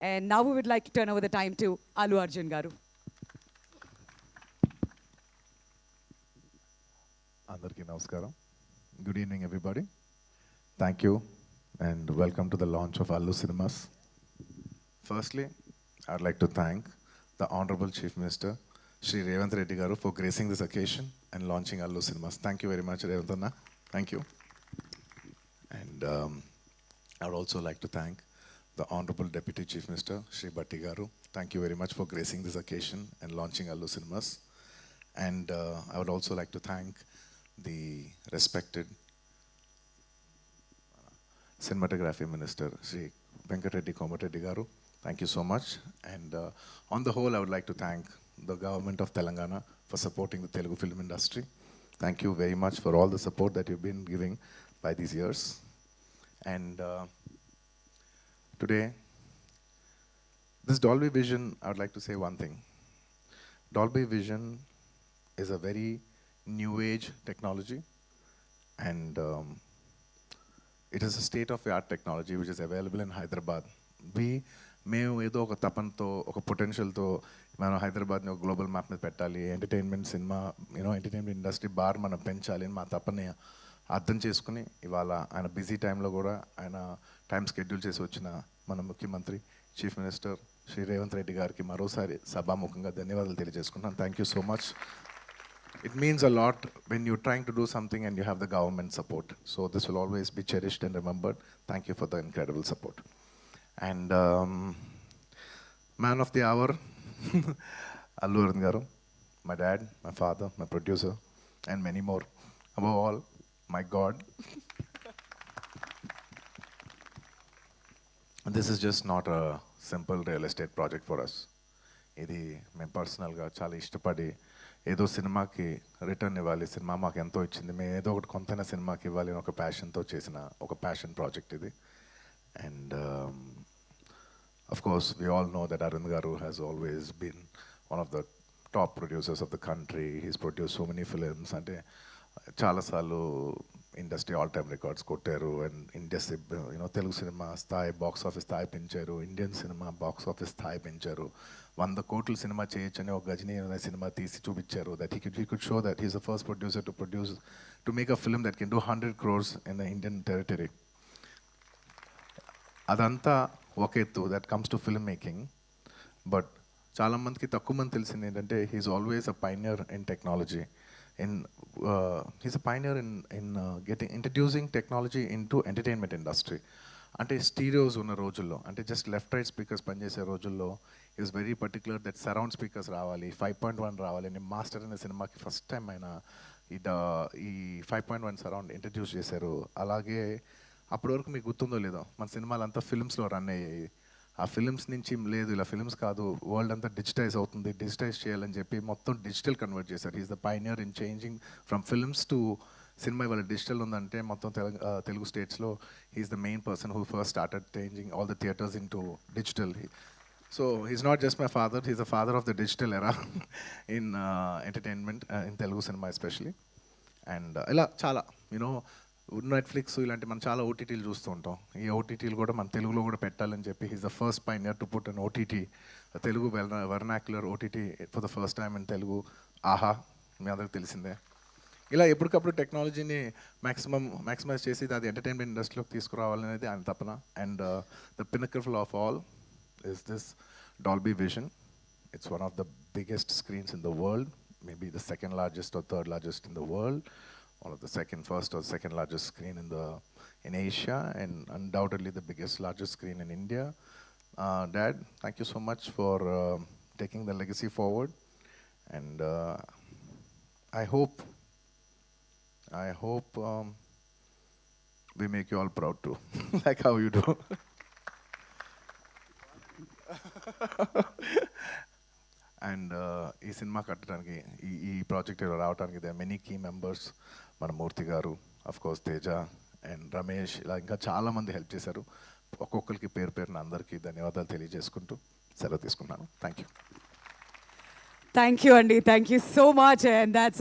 And now we would like to turn over the time to Allu Arjun garu. Andarki namaskaram. Good evening, everybody. Thank you and welcome to the launch of Allu Cinemas. Firstly, I'd like to thank the Honorable Chief Minister, Shri Revanth Reddy garu, for gracing this occasion and launching Allu Cinemas. Thank you very much, Revanth Anna. Thank you. And I would also like to thank the Honorable Deputy Chief Minister, Shri Bhatti garu. Thank you very much for gracing this occasion and launching Allu Cinemas. And I would also like to thank the respected Cinematography Minister, Shri Venkatreddy Komareddy garu. Thank you so much. And on the whole, I would like to thank the government of Telangana for supporting the Telugu film industry. Thank you very much for all the support that you've been giving by these years. And today, this Dolby Vision, I would like to say one thing. Dolby Vision is a very new age technology, and it is a state-of-the-art technology which is available in Hyderabad. మేము ఏదో ఒక తపనతో ఒక పొటెన్షియల్తో మనం హైదరాబాద్ని ఒక global map మీద పెట్టాలి, entertainment cinema entertainment industry bar మనం పెంచాలి అని మా తపని అర్థం చేసుకుని ఇవాళ ఆయన బిజీ టైంలో కూడా ఆయన టైం షెడ్యూల్ చేసి వచ్చిన మన ముఖ్యమంత్రి చీఫ్ మినిస్టర్ శ్రీ రేవంత్ రెడ్డి గారికి మరోసారి సభాముఖంగా ధన్యవాదాలు తెలియజేసుకుంటున్నాను. Thank you so much. It means a lot when you're trying to do something and you have the government support. So this will always be cherished and remembered. Thank you for the incredible support. And man of the hour, Allu Arjun garu, my dad, my father, my producer, and many more. Above all, my God. This is just not a simple real estate project for us. ఇది మేము పర్సనల్గా చాలా ఇష్టపడి ఏదో సినిమాకి return ఇవ్వాలి, cinema మాకు ఎంతో ఇచ్చింది, మేము ఏదో ఒకటి కొంతైనా సినిమాకి ఇవ్వాలి అని ఒక ప్యాషన్తో చేసిన ఒక ప్యాషన్ ప్రాజెక్ట్ ఇది. And of course we all know that Arun గారు has always been one of the top producers of the country. He's produce so many films. అంటే చాలాసార్లు ఇండస్ట్రీ ఆల్ టైమ్ రికార్డ్స్ కొట్టారు. అండ్ ఇండస్ట్రీ తెలుగు సినిమా స్థాయి box office స్థాయి పెంచారు, Indian cinema box office స్థాయి పెంచారు. 100 కోట్ల సినిమా చేయొచ్చని ఒక గజనీ అనే సినిమా తీసి చూపించారు. That he could show that he's the first producer to make a film that can do 100 crores in the Indian territory. అదంతా ఒక ఎత్తు, that comes to film making. But చాలామందికి తక్కువ మంది తెలిసింది ఏంటంటే he's always a pioneer in technology. He's a pioneer in introducing technology into entertainment industry. అంటే స్టీరియోస్ ఉన్న రోజుల్లో, అంటే జస్ట్ లెఫ్ట్ రైట్ స్పీకర్స్ పనిచేసే రోజుల్లో is very particular that surround speakers రావాలి, 5.1 రావాలి అని మాస్టర్ అనే సినిమాకి ఫస్ట్ టైం ఆయన ఈ 5.1 సరౌండ్ ఇంట్రడ్యూస్ చేశారు. అలాగే అప్పటి వరకు మీకు గుర్తుందో లేదో మన సినిమాలంతా ఫిల్మ్స్లో రన్ అయ్యాయి. ఆ ఫిల్మ్స్ నుంచి లేదు ఇలా ఫిల్మ్స్ కాదు, వరల్డ్ అంతా డిజిటైజ్ అవుతుంది, డిజిటైజ్ చేయాలని చెప్పి మొత్తం డిజిటల్ కన్వర్ట్ చేశారు. He's the pioneer in changing from films to cinema. ఇవాళ డిజిటల్ ఉందంటే మొత్తం తెలుగు స్టేట్స్లో he's the main person who first started changing all the theatres in to digital. So he's not just my father, he's the father of the digital era in entertainment in Telugu cinema especially. And ఇలా చాలా Netflix ఇలాంటి మనం చాలా ఓటీటీలు చూస్తూ ఉంటాం. ఈ ఓటీటీలు కూడా మన తెలుగులో కూడా పెట్టాలని చెప్పి he's the first pioneer to put an OTT, Telugu vernacular OTT for the first time in Telugu. ఆహా, మీ అందరికి తెలిసిందే. ఇలా ఎప్పటికప్పుడు టెక్నాలజీని మ్యాక్సిమైజ్ చేసి అది ఎంటర్టైన్మెంట్ ఇండస్ట్రీలోకి తీసుకురావాలనేది ఆయన తపన. And the pinnacle of all is this Dolby Vision. It's one of the biggest screens in the world, maybe the second largest or third largest in the world. One of the first or second largest screen in Asia, and undoubtedly the largest screen in India. Dad, thank you so much for taking the legacy forward, and I hope we make you all proud too, like how you do. And ఈ cinema కట్టడానికి ఈ project రావడానికి they many key members. మన మూర్తి గారు, of course Teja and Ramesh, ఇలా ఇంకా చాలామంది help చేశారు. ఒక్కొక్కరికి పేరు పేరున అందరికీ ధన్యవాదాలు తెలియజేసుకుంటూ సెలవు తీసుకున్నాను. Thank you. Thank you, Andy. Thank you so much. And that's